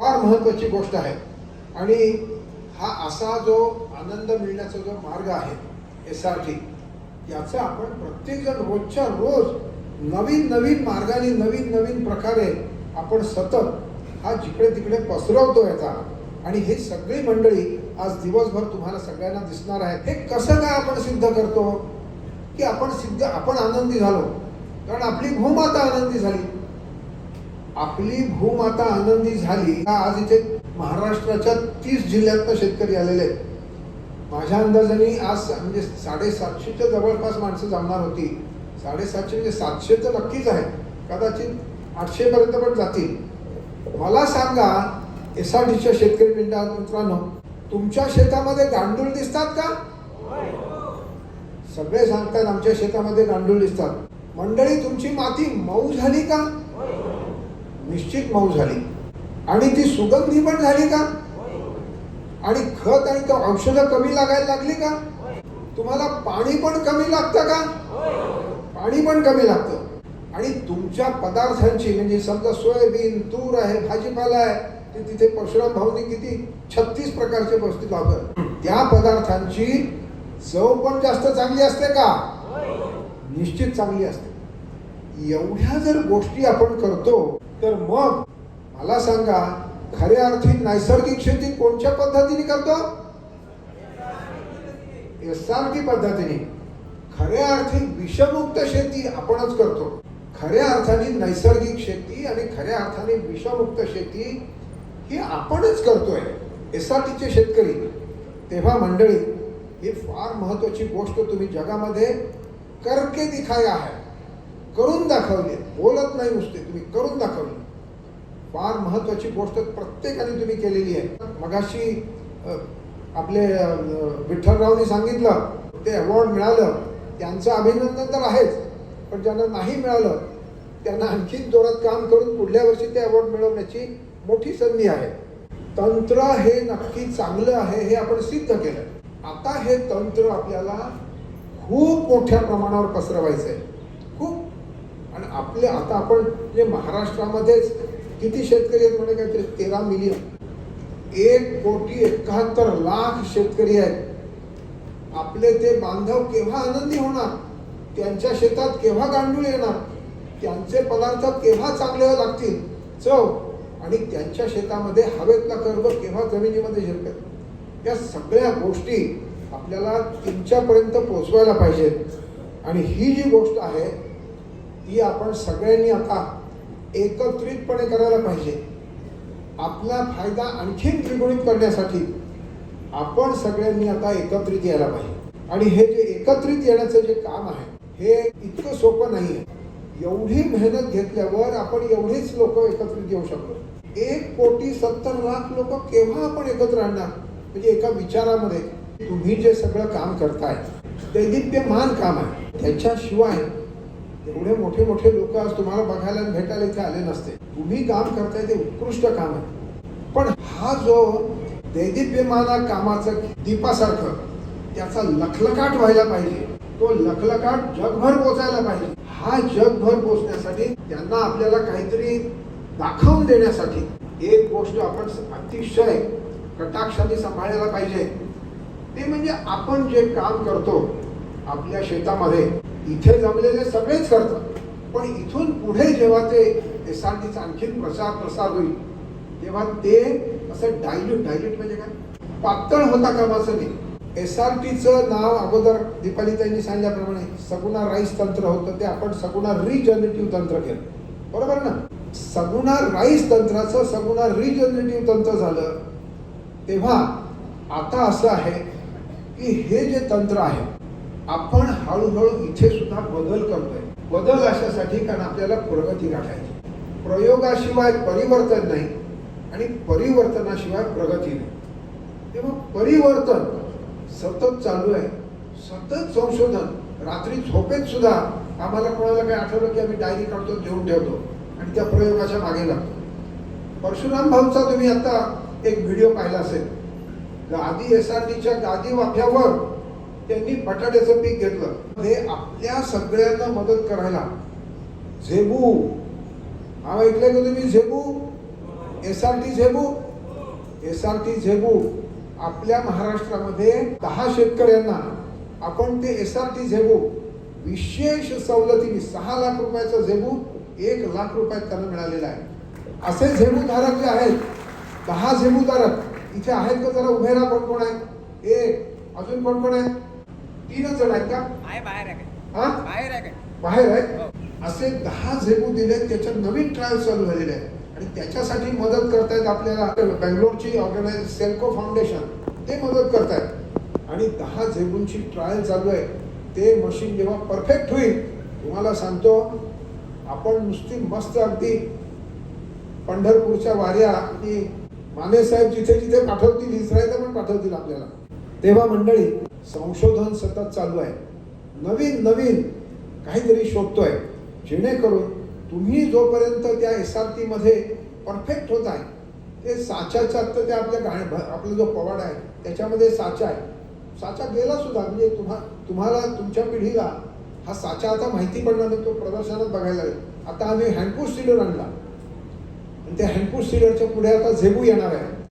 फार महत्त्वाची गोष्ट आहे आणि हा असा जो आनंद मिळण्याचा जो मार्ग आहे SRT, याचा आपण प्रत्येकजण रोजच्या रोज नवीन नवीन मार्गाने नवीन नवीन प्रकारे आपण सतत हा जिकडे तिकडे पसरवतो याचा. आणि हे सगळी मंडळी आज दिवसभर तुम्हाला सगळ्यांना दिसणार आहे. हे कसं काय आपण सिद्ध करतो की आपण आनंदी झालो कारण आपली भूमाता आनंदी झाली. आपली भूमाता आनंदी झाली. आज इथे महाराष्ट्राच्या 30 जिल्ह्यातनं शेतकरी आलेले आहेत. माझ्या अंदाजाने आज म्हणजे 750च्या जवळपास माणसं जमणार होती. 750 म्हणजे 700 तर नक्कीच आहे, कदाचित 800 पर्यंत पण जातील. मला सांगा SRTच्या शेतकरी मित्रांनो, तुमच्या शेतामध्ये गांडूळ दिसतात का? सगळे सांगतात आमच्या शेतामध्ये गांडूळ दिसतात. मंडळी, तुमची माती मऊ झाली का? निश्चित मऊ झाली. आणि ती सुगंधी पण झाली का? आणि खत आणि औषधं कमी लागायला लागली का? तुम्हाला पाणी पण कमी लागतं का? पाणी पण कमी लागतं. आणि तुमच्या पदार्थांची म्हणजे समजा सोयाबीन, तूर आहे, भाजीपाला आहे, ते तिथे परशुराम भाऊनी किती 36 प्रकारचे वस्तू लावतात. त्या पदार्थांची चव पण जास्त चांगली असते का? निश्चित चांगली असते. एवढ्या जर गोष्टी आपण करतो तर मग मला सांगा, खऱ्या अर्थी नैसर्गिक शेती कोणत्या पद्धतीने करतो? SRT पद्धतीने. खऱ्या अर्थी विषमुक्त शेती आपणच करतो. खऱ्या अर्थाने नैसर्गिक शेती आणि खऱ्या अर्थाने विषमुक्त शेती ही आपणच करतोय, SRTचे शेतकरी. तेव्हा मंडळी, ही फार महत्वाची गोष्ट तुम्ही जगामध्ये करके दिखाया है, करून दाखवली. बोलत नाही नुसते, तुम्ही करून दाखवली. फार महत्वाची गोष्ट प्रत्येकाने तुम्ही केलेली आहे. मगाशी आपले विठ्ठलरावनी सांगितलं ते अवॉर्ड मिळालं, त्यांचं अभिनंदन तर आहेच, पण ज्यांना नाही मिळालं त्यांना आणखीन जोरात काम करून पुढल्या वर्षी ते अवॉर्ड मिळवण्याची मोठी संधी आहे. तंत्र हे नक्की चांगलं आहे हे आपण सिद्ध केलं. आता हे तंत्र आपल्याला खूप मोठ्या प्रमाणावर पसरवायचं आहे, खूप. आणि आपले आता आपण जे महाराष्ट्रामध्येच किती शेतकरी आहेत म्हणजे काहीतरी 13 मिलियन, 1,71,00,000 शेतकरी आहेत. आपले ते बांधव केव्हा आनंदी होणार? त्यांच्या शेतात केव्हा गांडूळ येणार? त्यांचे पदार्थ केव्हा चांगले लागतील चव? आणि त्यांच्या शेतामध्ये हवेतला कर्ब केव्हा जमिनीमध्ये शिरकेल? या सगळ्या गोष्टी आपल्याला तुमच्यापर्यंत पोहोचवायला पाहिजेत. आणि ही जी गोष्ट आहे ती आपण सगळ्यांनी आता एकत्रितपणे करायला पाहिजे. आपला फायदा आणखीन द्विगुणित करण्यासाठी आपण सगळ्यांनी आता एकत्रित यायला पाहिजे. आणि हे जे एकत्रित येण्याचं जे काम आहे हे इतकं सोपं नाही आहे. एवढी मेहनत घेतल्यावर आपण एवढेच लोक एकत्रित येऊ शकतो. 1,70,00,000 लोक केव्हा आपण एकत्र आणणार? म्हणजे एका विचारामध्ये तुम्ही जे सगळं काम करताय दैदिप्यमान काम आहे. त्याच्याशिवाय एवढे मोठे मोठे लोक आज तुम्हाला बघायला भेटायला इथे आले नसते. तुम्ही काम करताय ते उत्कृष्ट काम आहे. पण हा जो दैदिप्यमाना कामाचं दीपासारखं त्याचा लखलखाट व्हायला पाहिजे. तो लखलखाट जगभर पोचायला पाहिजे. हा जगभर पोचण्यासाठी त्यांना आपल्याला काहीतरी दाखवून देण्यासाठी एक गोष्ट आपण अतिशय कटाक्षाने सांभाळायला पाहिजे. ते म्हणजे आपण जे काम करतो आपल्या शेतामध्ये, इथे जमलेले सगळेच करतात, पण इथून पुढे जेव्हा ते SRTचा आणखीन प्रसार होईल तेव्हा ते असं डायल्यूट म्हणजे काय, पातळ होता कामाचं नाही. SRTचं नाव अगोदर दीपालीताईंनी सांगितल्याप्रमाणे सगुणा राईस तंत्र होतं, ते आपण सगुणा रिजनरेटिव्ह तंत्र केलं. बरोबर ना? सगुणा राईस तंत्राचं सगुणा रिजनरेटिव्ह तंत्र झालं. तेव्हा आता असं आहे की हे जे तंत्र आहे आपण हळूहळू इथे सुद्धा बदल करतोय. बदल अशासाठी कारण आपल्याला प्रगती गाठायची. प्रयोगाशिवाय परिवर्तन नाही आणि परिवर्तनाशिवाय प्रगती नाही. तेव्हा परिवर्तन सतत चालू आहे, सतत संशोधन. रात्री झोपेत सुद्धा आम्हाला कोणाला काही आठवलं की आम्ही डायरी काढतो, देऊन ठेवतो आणि त्या प्रयोगाच्या मागे लागतो. परशुराम भाऊचा तुम्ही आता एक व्हिडिओ पाहिला असेल. गादी SRTच्या गादी वाफ्यावर त्यांनी बटाट्याचं पीक घेतलं. हे आपल्या सगळ्यांना मदत करायला झेबू, हा ऐकलंय का तुम्ही? झेबू SRT झेबू. SRT झेबू आपल्या महाराष्ट्रामध्ये 10 शेतकऱ्यांना आपण ते SRT झेबू विशेष सवलतीने 6 लाख रुपयाचा झेबू 1 लाख रुपयात त्यांना मिळालेला आहे. असे झेबूधारक जे आहेत 10 झेबूधारक इथे आहेत का? जरा उभे राहा. कोण कोण आहेत? एक अजून कोण कोण आहेत? 3च जण आहेत का? बाहेर आहेत. असे 10 झेबू दिले. त्याच्यात नवीन ट्रायल चालू झालेले आहे आणि त्याच्यासाठी मदत करतायत आपल्याला बेंगलोरची ऑर्गनाइज सेल्को फाउंडेशन. ते मदत करतायत आणि 10 झेबूंची ट्रायल चालू आहे. ते मशीन जेव्हा परफेक्ट होईल तुम्हाला सांगतो, आपण नुसती मस्त अगदी पंढरपूरच्या वाऱ्या आणि माने साहेब जिथे जिथे पाठवतील, इस्रायलला पण पाठवतील आपल्याला. तेव्हा मंडळी, संशोधन सतत चालू आहे. नवीन नवीन काहीतरी शोधतोय, जेणेकरून तुम्ही जोपर्यंत त्या SRT मध्ये परफेक्ट होत आहे, ते साच्याच्या तर ते आपला जो पवाडा आहे त्याच्यामध्ये साचा आहे. साचा गेला सुद्धा, म्हणजे तुम्हाला तुमच्या पिढीला हा साचा आता माहिती पडणार नाही. तो प्रदर्शनात बघायला लागेल. आता आम्ही हँडपूश सीडर आणला आणि त्या हँडपूश सीडरच्या पुढे आता झेबू येणार आहे.